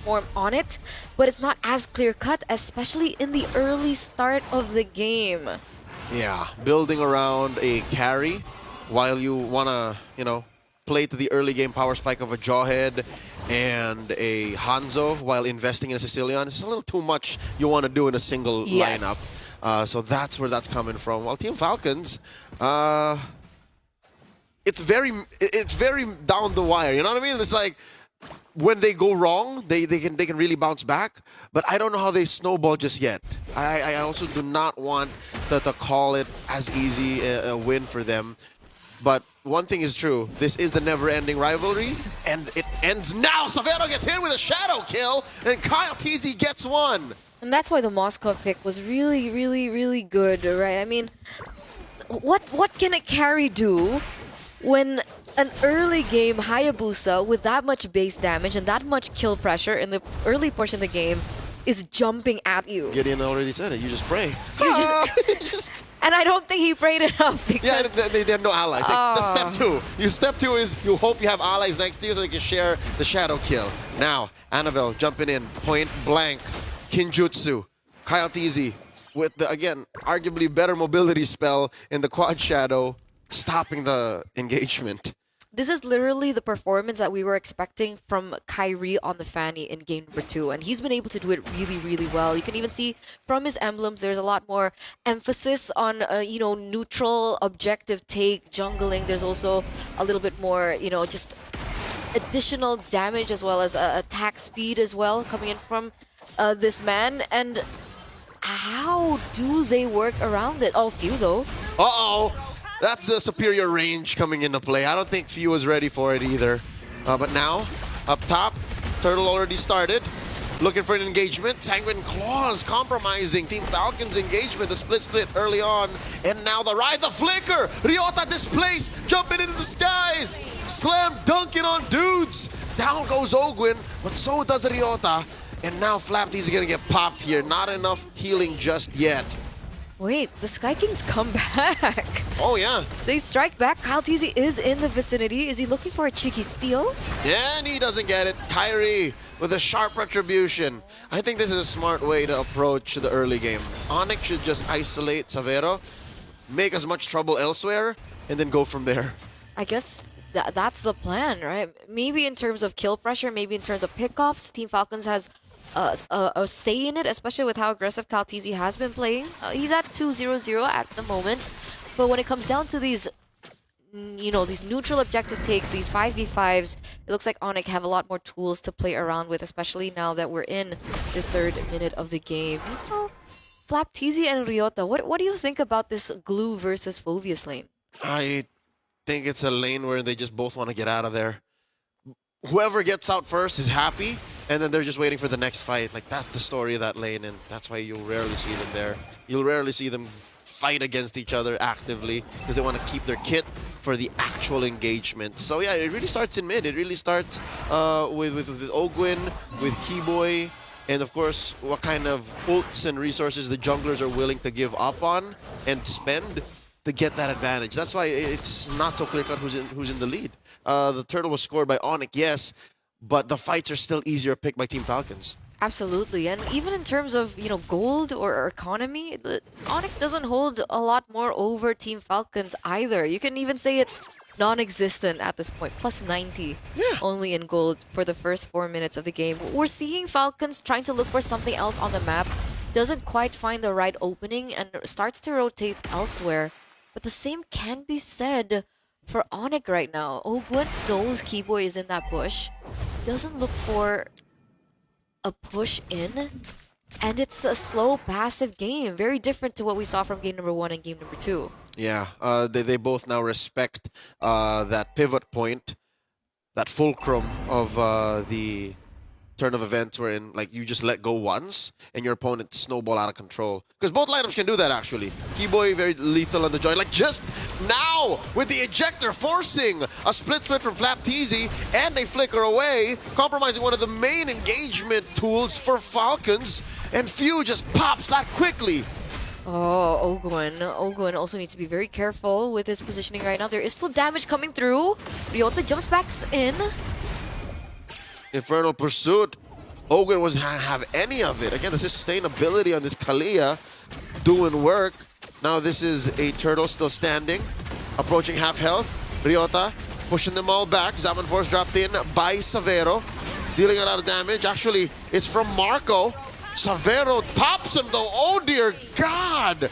perform on it, but it's not as clear-cut, especially in the early start of the game. Yeah, building around a carry while you want to, play to the early game power spike of a Jawhead and a Hanzo while investing in a Sicilian. It's a little too much you want to do in a single lineup. So that's where that's coming from. While Team Falcons, it's very down the wire. You know what I mean? It's like when they go wrong, they can really bounce back. But I don't know how they snowball just yet. I also do not want to call it as easy a win for them. But one thing is true. This is the never-ending rivalry, and it ends now. Savero gets hit with a shadow kill, and Kyle TZ gets one. And that's why the Moscow pick was really, really, really good, right? I mean, what can a carry do when an early game Hayabusa with that much base damage and that much kill pressure in the early portion of the game is jumping at you? Gideon already said it. You just pray. And I don't think he prayed enough because... Yeah, they have no allies. Like, that's step two. Step two is you hope you have allies next to you so you can share the shadow kill. Now, Annabelle jumping in, point blank, Kinjutsu, Kyle TZ with the, again, arguably better mobility spell in the quad shadow, stopping the engagement. This is literally the performance that we were expecting from Kyrie on the Fanny in game number 2, and he's been able to do it really, really well. You can even see from his emblems, there's a lot more emphasis on, neutral, objective take, jungling. There's also a little bit more, just additional damage as well as attack speed as well coming in from this man. And how do they work around it? Oh, few though. Uh-oh. That's the superior range coming into play. I don't think Few was ready for it either. But now, up top, Turtle already started. Looking for an engagement. Sanguine Claws compromising Team Falcons' engagement. The split early on. And now the ride, the flicker! Ryota displaced, jumping into the skies! Slam dunking on dudes! Down goes Ogwin, but so does Ryota. And now Flapty's gonna get popped here. Not enough healing just yet. Wait, the Sky Kings come back. Oh, yeah. They strike back. Kyle TZ is in the vicinity. Is he looking for a cheeky steal? Yeah, and he doesn't get it. Kyrie with a sharp retribution. I think this is a smart way to approach the early game. ONIC should just isolate Savero, make as much trouble elsewhere, and then go from there. I guess that's the plan, right? Maybe in terms of kill pressure, maybe in terms of pickoffs, Team Falcons has a say in it, especially with how aggressive Kyle TZ has been playing. He's at 2-0-0 at the moment, but when it comes down to these, these neutral objective takes, these 5v5s, it looks like ONIC have a lot more tools to play around with, especially now that we're in the 3rd minute of the game. Flap TZ and Ryota, what do you think about this Glue versus Phoveus lane? I think it's a lane where they just both want to get out of there. Whoever gets out first is happy, and then they're just waiting for the next fight. Like, that's the story of that lane, and that's why you'll rarely see them there. You'll rarely see them fight against each other actively because they want to keep their kit for the actual engagement. So yeah, it really starts in mid. It really starts with Ogwin, with Keyboy, and of course, what kind of ults and resources the junglers are willing to give up on and spend to get that advantage. That's why it's not so clear-cut who's in the lead. The turtle was scored by ONIC, yes, but the fights are still easier picked by Team Falcons. Absolutely, and even in terms of, gold or economy, ONIC doesn't hold a lot more over Team Falcons either. You can even say it's non-existent at this point, plus 90 only in gold for the first 4 minutes of the game. We're seeing Falcons trying to look for something else on the map, doesn't quite find the right opening, and starts to rotate elsewhere. But the same can be said for ONIC right now. Ogwin knows Keyboy is in that bush, doesn't look for a push in, and it's a slow, passive game. Very different to what we saw from game number 1 and game number 2. Yeah, they both now respect that pivot point, that fulcrum of the turn of events wherein you just let go once and your opponent snowball out of control. Because both lineups can do that actually. Keyboy very lethal on the joint. Like just now with the ejector forcing a split from Flap TZ, and they flicker away, compromising one of the main engagement tools for Falcons, and Few just pops that quickly. Oh, Ogwin also needs to be very careful with his positioning right now. There is still damage coming through. Ryota jumps back in. Infernal Pursuit. Ogun wasn't have any of it. Again, the sustainability on this Kalia doing work. Now this is a turtle still standing, approaching half health. Ryota pushing them all back. Zaman Force dropped in by Savero, dealing a lot of damage. Actually, it's from Marco. Savero pops him though. Oh dear God!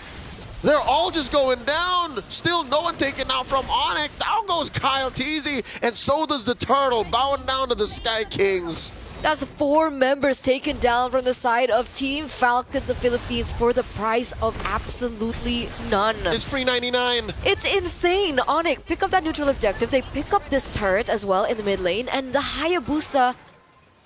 They're all just going down. Still no one taken out from ONIC. Down goes Kyle Teasy, and so does the turtle, bowing down to the Sky Kings. That's 4 members taken down from the side of Team Falcons of Philippines for the price of absolutely none. It's free 99. It's insane. ONIC pick up that neutral objective. They pick up this turret as well in the mid lane, and the Hayabusa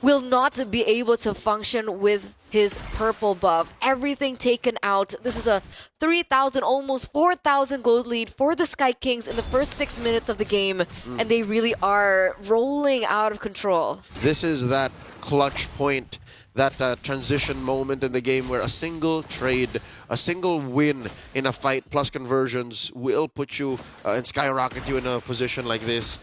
will not be able to function with his purple buff. Everything taken out. This is a 3,000, almost 4,000 gold lead for the Sky Kings in the first 6 minutes of the game, and they really are rolling out of control. This is that clutch point, that transition moment in the game where a single trade, a single win in a fight plus conversions will put you and skyrocket you in a position like this.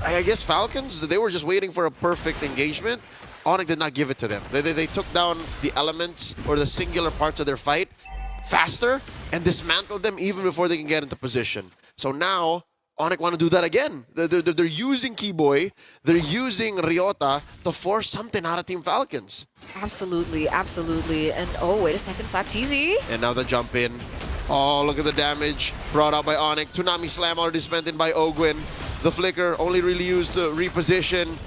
I guess Falcons, they were just waiting for a perfect engagement. ONIC did not give it to them. They took down the elements or the singular parts of their fight faster and dismantled them even before they can get into position. So now, ONIC want to do that again. They're using Keyboy, they're using Ryota to force something out of Team Falcons. Absolutely, absolutely. And oh, wait a second, Flap Teasy. And now the jump in. Oh, look at the damage brought out by ONIC. Tsunami Slam already spent in by Ogwin. The flicker only really used to reposition.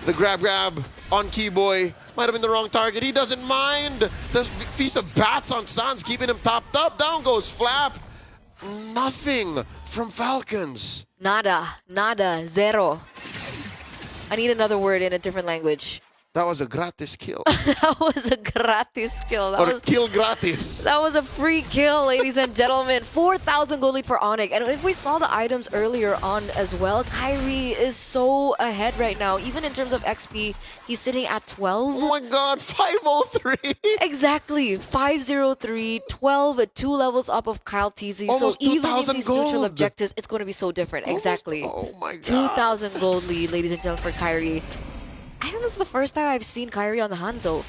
The grab on Keyboy. Might have been the wrong target. He doesn't mind. The Feast of Bats on Sans keeping him topped up. Down goes Flap. Nothing from Falcons. Nada, zero. I need another word in a different language. That was a gratis kill. That was a gratis kill. That Or was kill gratis. That was a free kill, ladies and gentlemen. 4,000 gold lead for ONIC. And if we saw the items earlier on as well, Kyrie is so ahead right now. Even in terms of XP, he's sitting at 12. Oh my God, 503. Exactly, 503, 12, 2 levels up of Kyle Teasy. So Almost even in 2,000 these neutral gold. objectives, it's going to be so different. Exactly. Oh my God. 2,000 gold lead, ladies and gentlemen, for Kyrie. I think this is the first time I've seen Kyrie on the Hanzo.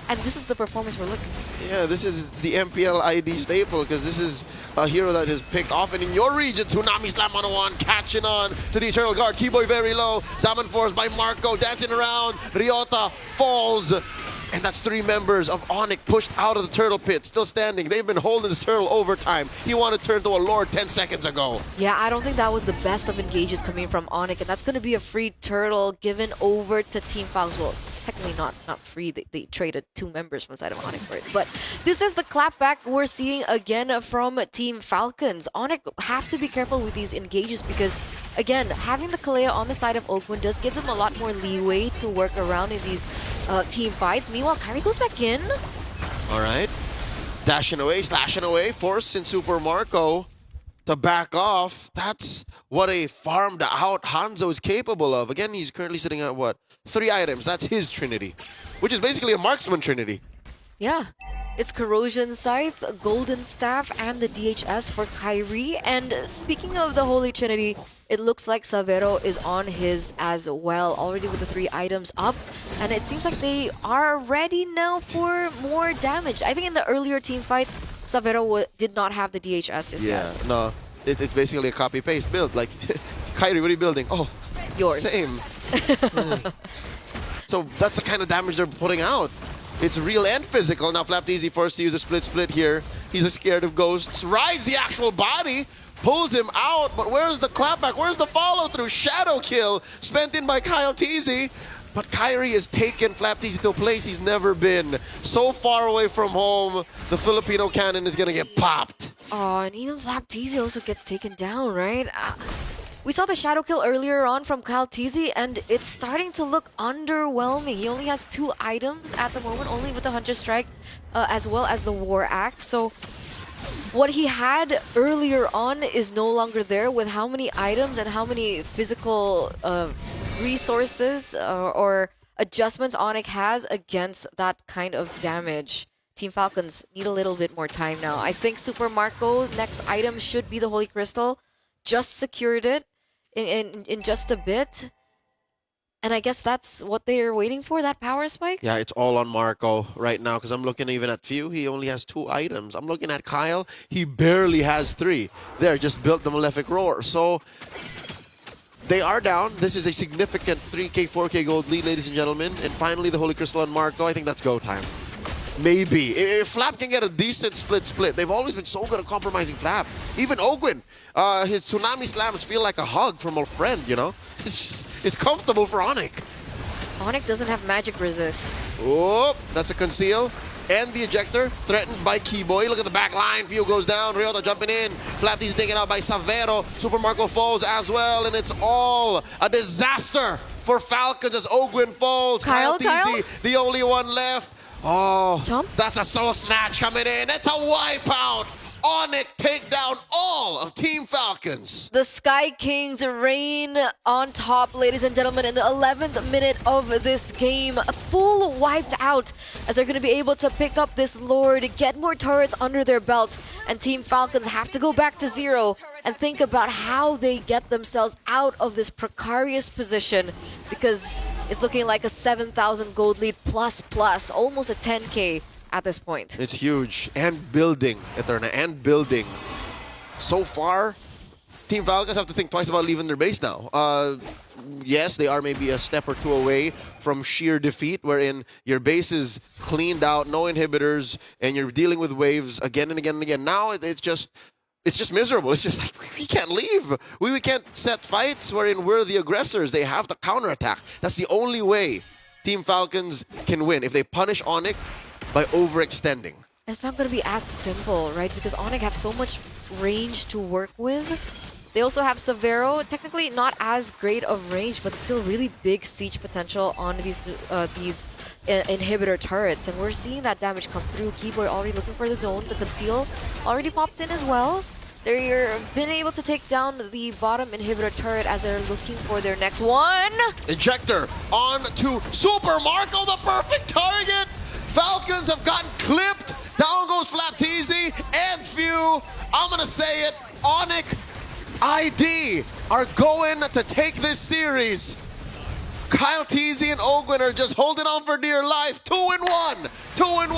And this is the performance we're looking for. Yeah, this is the MPL ID staple because this is a hero that is picked often in your region. Tsunami Slam on one, catching on to the Eternal Guard. Keyboy very low. Salmon forced by Marco, dancing around. Ryota falls. And that's 3 members of ONIC pushed out of the turtle pit, still standing. They've been holding this turtle overtime. He wanted to turn to a lord 10 seconds ago. Yeah, I don't think that was the best of engages coming from ONIC, and that's going to be a free turtle given over to Team Falcons. Well, technically not free. They traded 2 members from the side of ONIC for it. But this is the clapback we're seeing again from Team Falcons. ONIC have to be careful with these engages because, again, having the Kalea on the side of Oakwood does give them a lot more leeway to work around in these team fights. Meanwhile, Kyrie goes back in. All right. Dashing away, slashing away, forcing Super Marco to back off. That's what a farmed out Hanzo is capable of. Again, he's currently sitting at what? 3 items. That's his trinity, which is basically a marksman trinity. Yeah. It's Corrosion Scythe, Golden Staff, and the DHS for Kyrie. And speaking of the Holy Trinity, it looks like Savero is on his as well, already with the 3 items up. And it seems like they are ready now for more damage. I think in the earlier team fight, Savero did not have the DHS just yet. Yeah, no. It's basically a copy-paste build. Like, Kyrie, what are you building? Oh, Yours. Same. So that's the kind of damage they're putting out. It's real and physical. Now Flap Easy forced to use a split here. He's scared of ghosts. Rides the actual body. Pulls him out. But where's the clapback? Where's the follow-through? Shadow kill spent in by Kyle Teasy. But Kyrie has taken Flap Teasy to a place he's never been. So far away from home, the Filipino cannon is going to get popped. Oh, and even Flap Teasy also gets taken down, right? We saw the shadow kill earlier on from Kyle Teasy, and it's starting to look underwhelming. He only has 2 items at the moment, only with the Hunter Strike as well as the War Axe. So what he had earlier on is no longer there. With how many items and how many physical resources or adjustments ONIC has against that kind of damage, Team Falcons need a little bit more time now. I think Super Marco next item should be the Holy Crystal. Just secured it in just a bit. And I guess that's what they're waiting for, that power spike? Yeah, it's all on Marco right now because I'm looking even at Few. He only has 2 items. I'm looking at Kyle. He barely has 3. There, just built the Malefic Roar. So they are down. This is a significant 3K, 4K gold lead, ladies and gentlemen. And finally, the Holy Crystal on Marco. I think that's go time. Maybe. If Flap can get a decent split, they've always been so good at compromising Flap. Even Ogwin, his Tsunami Slams feel like a hug from a friend, you know? It's comfortable for ONIC. ONIC doesn't have magic resist. Oh, that's a conceal. And the ejector, threatened by Keyboy. Look at the back line. Fio goes down. Ryota jumping in. Flapty's taken out by Savero. Super Marco falls as well. And it's all a disaster for Falcons as Ogwin falls. Kyle? Teasy, the only one left. Oh, Jump. That's a soul snatch coming in. It's a wipeout. ONIC take down all of Team Falcons. The Sky Kings reign on top, ladies and gentlemen, in the 11th minute of this game. Full wiped out as they're going to be able to pick up this Lord, get more turrets under their belt, and Team Falcons have to go back to 0 and think about how they get themselves out of this precarious position, because it's looking like a 7,000 gold lead plus, almost a 10K. At this point. It's huge. And building, Eterna, and building. So far, Team Falcons have to think twice about leaving their base now. Yes, they are maybe a step or 2 away from sheer defeat, wherein your base is cleaned out, no inhibitors, and you're dealing with waves again and again and again. Now it's just miserable. It's just like, we can't leave. We can't set fights wherein we're the aggressors. They have to counterattack. That's the only way Team Falcons can win. If they punish ONIC by overextending. It's not going to be as simple, right? Because ONIC have so much range to work with. They also have Savero, technically not as great of range, but still really big siege potential on these inhibitor turrets. And we're seeing that damage come through. Keyboy already looking for the zone. The conceal already pops in as well. They've been able to take down the bottom inhibitor turret as they're looking for their next one. Ejector on to Super Marco, the perfect target. Falcons have gotten clipped. Down goes Flapteezy and Few. I'm going to say it. ONIC ID are going to take this series. Kyle Teasy and Ogwin are just holding on for dear life. 2-1. 2-1.